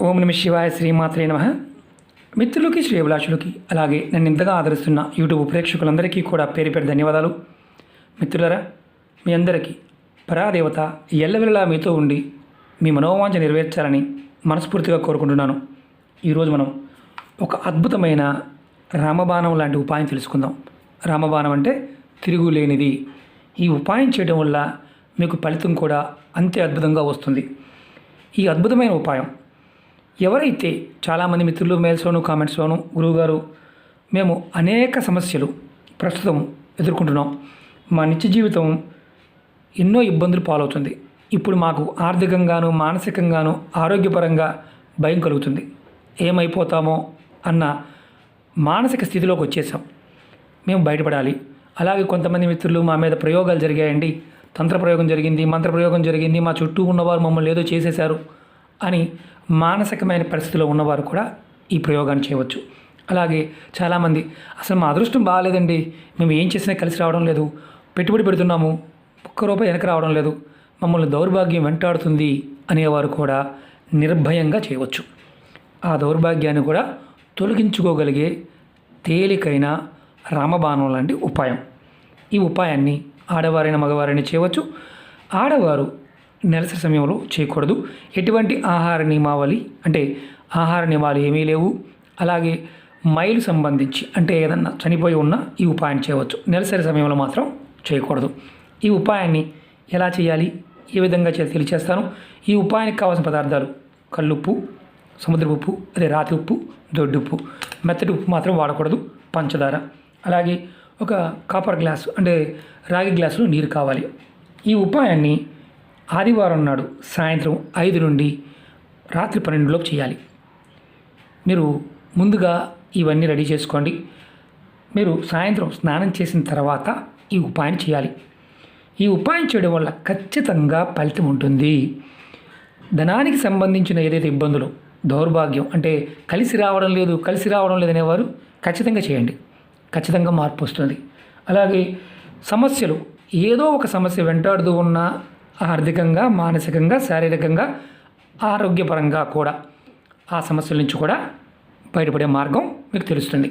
ఓం నమ శివాయ శ్రీమాత్రే నమః. మిత్రులకి శ్రేయభిలాషులకి అలాగే నన్ను ఇంతగా ఆదరిస్తున్న యూట్యూబ్ ప్రేక్షకులందరికీ కూడా పేరు పేరు ధన్యవాదాలు. మిత్రులరా, మీ అందరికీ పరాదేవత ఎల్లవెల్లలా మీతో ఉండి మీ మనోవాంఛ నెరవేర్చాలని మనస్ఫూర్తిగా కోరుకుంటున్నాను. ఈరోజు మనం ఒక అద్భుతమైన రామబాణం లాంటి ఉపాయం తెలుసుకుందాం. రామబాణం అంటే తిరుగులేనిది. ఈ ఉపాయం చేయడం వల్ల మీకు ఫలితం కూడా అంతే అద్భుతంగా వస్తుంది. ఈ అద్భుతమైన ఉపాయం ఎవరైతే చాలామంది మిత్రులు మెయిల్స్లోను కామెంట్స్లోను, గురువుగారు మేము అనేక సమస్యలు ప్రస్తుతం ఎదుర్కొంటున్నాం, మా నిత్య జీవితం ఎన్నో ఇబ్బందులు పాలవుతుంది, ఇప్పుడు మాకు ఆర్థికంగాను మానసికంగాను ఆరోగ్యపరంగా భయం కలుగుతుంది, ఏమైపోతామో అన్న మానసిక స్థితిలోకి వచ్చేసాం, మేము బయటపడాలి. అలాగే కొంతమంది మిత్రులు మా మీద ప్రయోగాలు జరిగాయండి, తంత్రప్రయోగం జరిగింది, మంత్రప్రయోగం జరిగింది, మా చుట్టూ ఉన్నవారు మమ్మల్ని ఏదో చేసేశారు అని మానసికమైన పరిస్థితిలో ఉన్నవారు కూడా ఈ ప్రయోగాన్ని చేయవచ్చు. అలాగే చాలామంది అసలు మా అదృష్టం బాగాలేదండి, మేము ఏం చేసినా కలిసి రావడం లేదు, పెట్టుబడి పెడుతున్నాము, ఒక్క రూపాయి వెనక రావడం లేదు, మమ్మల్ని దౌర్భాగ్యం వెంటాడుతుంది అనేవారు కూడా నిర్భయంగా చేయవచ్చు. ఆ దౌర్భాగ్యాన్ని కూడా తొలగించుకోగలిగే తేలికైన రామబాణం లాంటి ఉపాయం. ఈ ఉపాయాన్ని ఆడవారైన మగవారైనా చేయవచ్చు. ఆడవారు నెలసరి సమయంలో చేయకూడదు. ఎటువంటి ఆహార నియమావళి అంటే ఆహార నియమాలు ఏమీ లేవు. అలాగే మైలు సంబంధించి అంటే ఏదన్నా చనిపోయి ఉన్న ఈ ఉపాయాన్ని చేయవచ్చు. నెలసరి సమయంలో మాత్రం చేయకూడదు. ఈ ఉపాయాన్ని ఎలా చేయాలి, ఏ విధంగా తెలియచేస్తాను. ఈ ఉపాయానికి కావాల్సిన పదార్థాలు కల్లుప్పు, సముద్ర ఉప్పు, అదే రాతి ఉప్పు, దొడ్డుప్పు, మెత్తటి ఉప్పు మాత్రం వాడకూడదు, పంచదార, అలాగే ఒక కాపర్ గ్లాసు అంటే రాగి గ్లాసులో నీరు కావాలి. ఈ ఉపాయాన్ని ఆదివారం నాడు సాయంత్రం 5 నుండి రాత్రి 12 లోపు చేయాలి. మీరు ముందుగా ఇవన్నీ రెడీ చేసుకోండి. మీరు సాయంత్రం స్నానం చేసిన తర్వాత ఈ ఉపాయం చేయాలి. ఈ ఉపాయం చేయడం వల్ల ఖచ్చితంగా ఫలితం ఉంటుంది. ధనానికి సంబంధించిన ఏదైతే ఇబ్బందులు, దౌర్భాగ్యం అంటే కలిసి రావడం లేదు అనేవారు ఖచ్చితంగా చేయండి, ఖచ్చితంగా మార్పు వస్తుంది. అలాగే సమస్యలు, ఏదో ఒక సమస్య వెంటాడుతూ ఉన్న ఆర్థికంగా, మానసికంగా, శారీరకంగా, ఆరోగ్యపరంగా కూడా ఆ సమస్యల నుంచి కూడా బయటపడే మార్గం మీకు తెలుస్తుంది.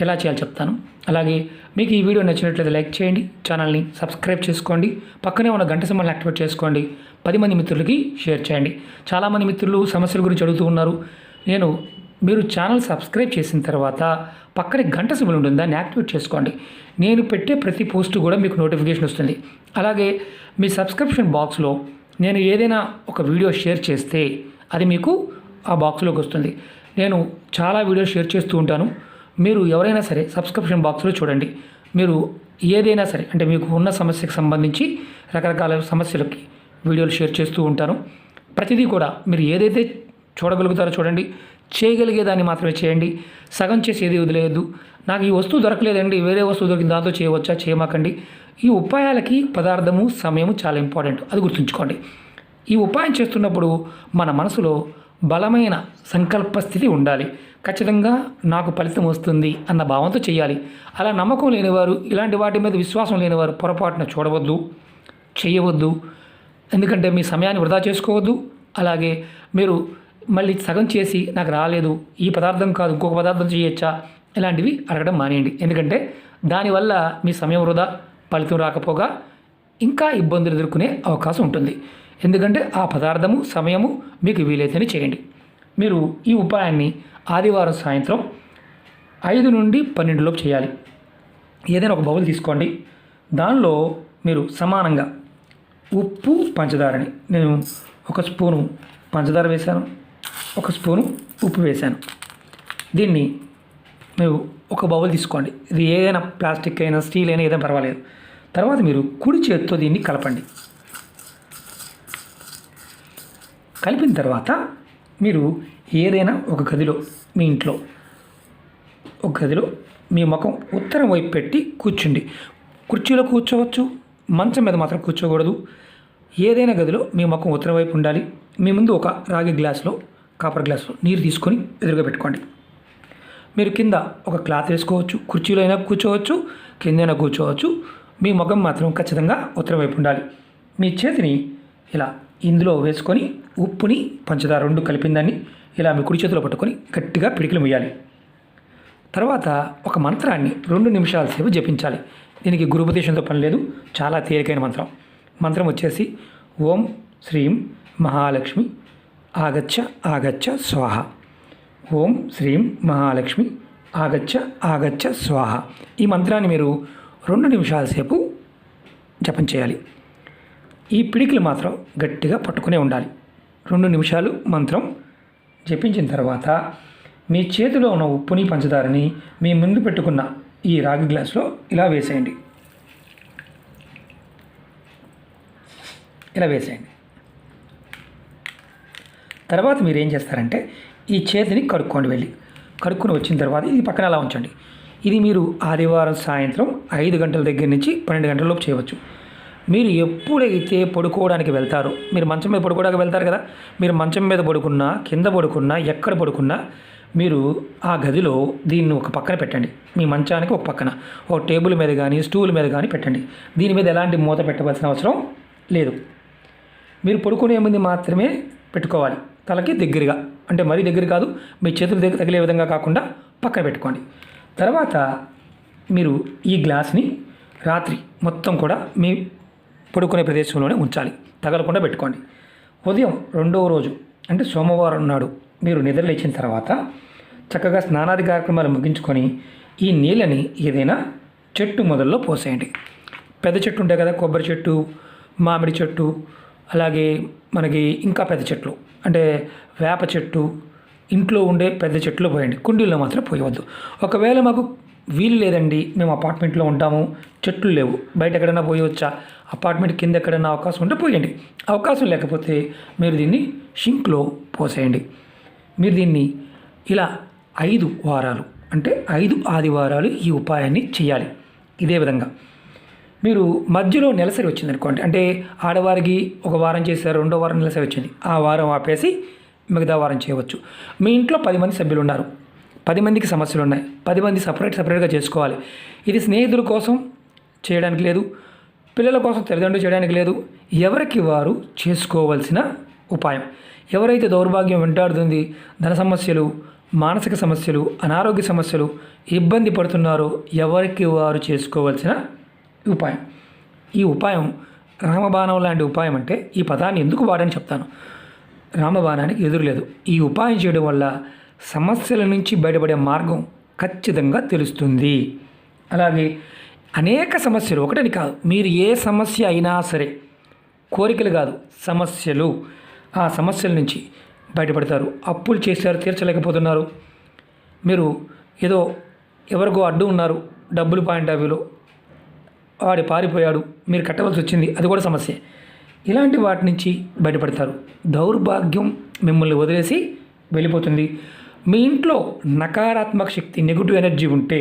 ఎలా చేయాలో చెప్తాను. అలాగే మీకు ఈ వీడియో నచ్చినట్లయితే లైక్ చేయండి, ఛానల్ని సబ్స్క్రైబ్ చేసుకోండి, పక్కనే ఉన్న గంట సింబల్ని యాక్టివేట్ చేసుకోండి, 10 మంది మిత్రులకి షేర్ చేయండి. చాలామంది మిత్రులు సమస్యల గురించి అడుగుతూ ఉన్నారు. మీరు ఛానల్ సబ్స్క్రైబ్ చేసిన తర్వాత పక్కనే గంట సింబల్ ఉంటుంది, దాన్ని యాక్టివేట్ చేసుకోండి. నేను పెట్టే ప్రతి పోస్ట్ కూడా మీకు నోటిఫికేషన్ వస్తుంది. అలాగే మీ సబ్స్క్రిప్షన్ బాక్స్లో నేను ఏదైనా ఒక వీడియో షేర్ చేస్తే అది మీకు ఆ బాక్స్లోకి వస్తుంది. నేను చాలా వీడియోస్ షేర్ చేస్తూ ఉంటాను. మీరు ఎవరైనా సరే సబ్స్క్రిప్షన్ బాక్స్లో చూడండి. మీరు ఏదైనా సరే అంటే మీకు ఉన్న సమస్యకు సంబంధించి రకరకాల సమస్యలకి వీడియోలు షేర్ చేస్తూ ఉంటాను. ప్రతిదీ కూడా మీరు ఏదైతే చూడగలుగుతారో చూడండి, చేయగలిగేదాన్ని మాత్రమే చేయండి. సగం చేసి ఏది వదిలేయద్దు. నాకు ఈ వస్తువు దొరకలేదండి, వేరే వస్తువు దొరికింది, దాంతో చేయవచ్చా, చేయమాకండి. ఈ ఉపాయాలకి పదార్థము, సమయము చాలా ఇంపార్టెంట్, అది గుర్తుంచుకోండి. ఈ ఉపాయం చేస్తున్నప్పుడు మన మనసులో బలమైన సంకల్ప స్థితి ఉండాలి. ఖచ్చితంగా నాకు ఫలితం వస్తుంది అన్న భావంతో చేయాలి. అలా నమ్మకం లేనివారు, ఇలాంటి వాటి మీద విశ్వాసం లేనివారు పొరపాటున చూడవద్దు, చేయవద్దు. ఎందుకంటే మీ సమయాన్ని వృధా చేసుకోవద్దు. అలాగే మీరు మళ్ళీ సగం చేసి నాకు రాలేదు, ఈ పదార్థం కాదు ఇంకొక పదార్థం చేయొచ్చా, ఇలాంటివి అడగడం మానేయండి. ఎందుకంటే దానివల్ల మీ సమయం వృధా, ఫలితం రాకపోగా ఇంకా ఇబ్బందులు ఎదుర్కొనే అవకాశం ఉంటుంది. ఎందుకంటే ఆ పదార్థము, సమయము మీకు వీలైతేనే చేయండి. మీరు ఈ ఉపాయాన్ని ఆదివారం సాయంత్రం 5 నుండి 12 లోపు చేయాలి. ఏదైనా ఒక బౌల్ తీసుకోండి. దానిలో మీరు సమానంగా ఉప్పు, పంచదారని, నేను 1 స్పూను పంచదార వేశాను, 1 స్పూను ఉప్పు వేశాను. దీన్ని మీరు ఒక బౌల్ తీసుకోండి. ఇది ఏదైనా ప్లాస్టిక్ అయినా స్టీల్ అయినా ఏదైనా పర్వాలేదు. తర్వాత మీరు కుడి చేతితో దీన్ని కలపండి. కలిపిన తర్వాత మీరు ఏదైనా ఒక గదిలో, మీ ఇంట్లో ఒక గదిలో మీ ముఖం ఉత్తరం వైపు పెట్టి కూర్చుండి. కుర్చీలో కూర్చోవచ్చు, మంచం మీద మాత్రం కూర్చోకూడదు. ఏదైనా గదిలో మీ ముఖం ఉత్తరం వైపు ఉండాలి. మీ ముందు ఒక రాగి గ్లాసులో, కాపర్ గ్లాసులో నీరు తీసుకొని ఎదురుగా పెట్టుకోండి. మీరు కింద ఒక క్లాత్ వేసుకోవచ్చు, కుర్చీలో అయినా కూర్చోవచ్చు, కిందైనా కూర్చోవచ్చు. మీ ముఖం మాత్రం ఖచ్చితంగా ఉత్తరం వైపు ఉండాలి. మీ చేతిని ఇలా ఇందులో వేసుకొని ఉప్పుని పంచదార రెండు కలిపిన దాన్ని ఇలా మీ కుడి చేతిలో పట్టుకొని గట్టిగా పిడికిలు ముయ్యాలి. తర్వాత ఒక మంత్రాన్ని 2 నిమిషాల సేపు జపించాలి. దీనికి గురుపదేశంతో పని లేదు, చాలా తేలికైన మంత్రం. మంత్రం వచ్చేసి ఓం శ్రీం మహాలక్ష్మి ఆగచ్చ ఆగచ్చ స్వాహ. ఓం శ్రీం మహాలక్ష్మి ఆగచ్చ ఆగచ్చ స్వాహ. ఈ మంత్రాన్ని మీరు 2 నిమిషాల సేపు జపం చేయాలి. ఈ పిడికిలు మాత్రం గట్టిగా పట్టుకునే ఉండాలి. 2 నిమిషాలు మంత్రం జపించిన తర్వాత మీ చేతిలో ఉన్న ఉప్పుని పంచదారని మీ ముందు పెట్టుకున్న ఈ రాగి గ్లాసులో ఇలా వేసేయండి. ఇలా వేసేయండి. తర్వాత మీరు ఏం చేస్తారంటే ఈ చేతిని కడుక్కొని వచ్చిన తర్వాత ఇది పక్కన అలా ఉంచండి. ఇది మీరు ఆదివారం సాయంత్రం 5 గంటల దగ్గర నుంచి 12 గంటల లోపు చేయవచ్చు. మీరు ఎప్పుడైతే పడుకోవడానికి వెళ్తారో, మీరు మంచం మీద పడుకోవడానికి వెళ్తారు కదా, మీరు మంచం మీద పడుకున్నా కింద పడుకున్నా ఎక్కడ పడుకున్నా మీరు ఆ గదిలో దీన్ని ఒక పక్కన పెట్టండి. మీ మంచానికి ఒక పక్కన ఒక టేబుల్ మీద కానీ స్టూల్ మీద కానీ పెట్టండి. దీని మీద ఎలాంటి మూత పెట్టవలసిన అవసరం లేదు. మీరు పడుకునే ముందు మాత్రమే పెట్టుకోవాలి. తలకి దగ్గరగా, అంటే మరీ దగ్గర కాదు, మీ చేతులు తగిలే విధంగా కాకుండా పక్కన పెట్టుకోండి. తర్వాత మీరు ఈ గ్లాస్ని రాత్రి మొత్తం కూడా మీ పడుకునే ప్రదేశంలోనే ఉంచాలి, తగలకుండా పెట్టుకోండి. ఉదయం 2వ రోజు అంటే సోమవారం నాడు మీరు నిద్రలేచిన తర్వాత చక్కగా స్నానాది కార్యక్రమాలు ముగించుకొని ఈ నీళ్ళని ఏదైనా చెట్టు మొదల్లో పోసేయండి. పెద్ద చెట్టు ఉంటాయి కదా, కొబ్బరి చెట్టు, మామిడి చెట్టు, అలాగే మనకి ఇంకా పెద్ద చెట్లు అంటే వేప చెట్టు, ఇంట్లో ఉండే పెద్ద చెట్లు పోయండి. కుండీల్లో మాత్రం పోయవద్దు. ఒకవేళ మాకు వీలు లేదండి, మేము అపార్ట్మెంట్లో ఉంటాము, చెట్లు లేవు, బయట ఎక్కడైనా పోయవచ్చా, అపార్ట్మెంట్ కింద ఎక్కడైనా అవకాశం ఉంటే పోయండి. అవకాశం లేకపోతే మీరు దీన్ని షింక్లో పోసేయండి. మీరు దీన్ని ఇలా 5 వారాలు అంటే 5 ఆదివారాలు ఈ ఉపాయాన్ని చేయాలి. ఇదే విధంగా మీరు మధ్యలో నెలసరి వచ్చిందనుకోండి, అంటే ఆడవారికి ఒక వారం చేశారు, 2వ వారం నెలసరి వచ్చింది, ఆ వారం ఆపేసి మిగతా వారం చేయవచ్చు. మీ ఇంట్లో 10 మంది సభ్యులు ఉన్నారు, 10 మందికి సమస్యలు ఉన్నాయి, 10 మంది సపరేట్గా చేసుకోవాలి. ఇది స్నేహితుల కోసం చేయడానికి లేదు, పిల్లల కోసం తల్లిదండ్రులు చేయడానికి లేదు, ఎవరికి వారు చేసుకోవాల్సిన ఉపాయం. ఎవరైతే దౌర్భాగ్యం వెంటాడుతుంది, ధన సమస్యలు, మానసిక సమస్యలు, అనారోగ్య సమస్యలు, ఇబ్బంది పడుతున్నారో ఎవరికి వారు చేసుకోవాల్సిన ఉపాయం. ఈ ఉపాయం రామబాణం లాంటి ఉపాయం. అంటే ఈ పదాన్ని ఎందుకు వాడని చెప్తాను. రామబాణానికి ఎదురులేదు. ఈ ఉపాయం చేయడం వల్ల సమస్యల నుంచి బయటపడే మార్గం ఖచ్చితంగా తెలుస్తుంది. అలాగే అనేక సమస్యలు, ఒకటని కాదు, మీరు ఏ సమస్య అయినా సరే, కోరికలు కాదు సమస్యలు, ఆ సమస్యల నుంచి బయటపడతారు. అప్పులు చేశారు, తీర్చలేకపోతున్నారు, మీరు ఏదో ఎవరికో అడ్డు ఉన్నారు, డబ్బులు పాయింట్ ఆఫ్ వ్యూలో వాడు పారిపోయాడు, మీరు కట్టవలసి వచ్చింది, అది కూడా సమస్య. ఇలాంటి వాటి నుంచి బయటపడతారు. దౌర్భాగ్యం మిమ్మల్ని వదిలేసి వెళ్ళిపోతుంది. మీ ఇంట్లో నకారాత్మక శక్తి, నెగిటివ్ ఎనర్జీ ఉంటే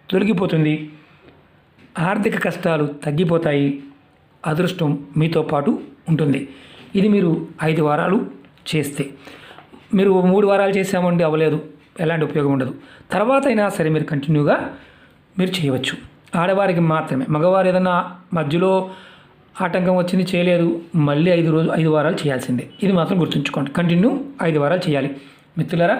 తొలగిపోతుంది. ఆర్థిక కష్టాలు తగ్గిపోతాయి. అదృష్టం మీతో పాటు ఉంటుంది. ఇది మీరు 5 వారాలు చేస్తే. మీరు 3 వారాలు చేసామండి అవ్వలేదు, ఎలాంటి ఉపయోగం ఉండదు. తర్వాత అయినా సరే మీరు కంటిన్యూగా మీరు చేయవచ్చు. ఆడవారికి మాత్రమే. మగవారు ఏదైనా మధ్యలో ఆటంకం వచ్చింది చేయలేదు, మళ్ళీ 5 వారాలు చేయాల్సిందే. ఇది మాత్రం గుర్తుంచుకోండి. కంటిన్యూ 5 వారాలు చేయాలి. మిత్రులారా,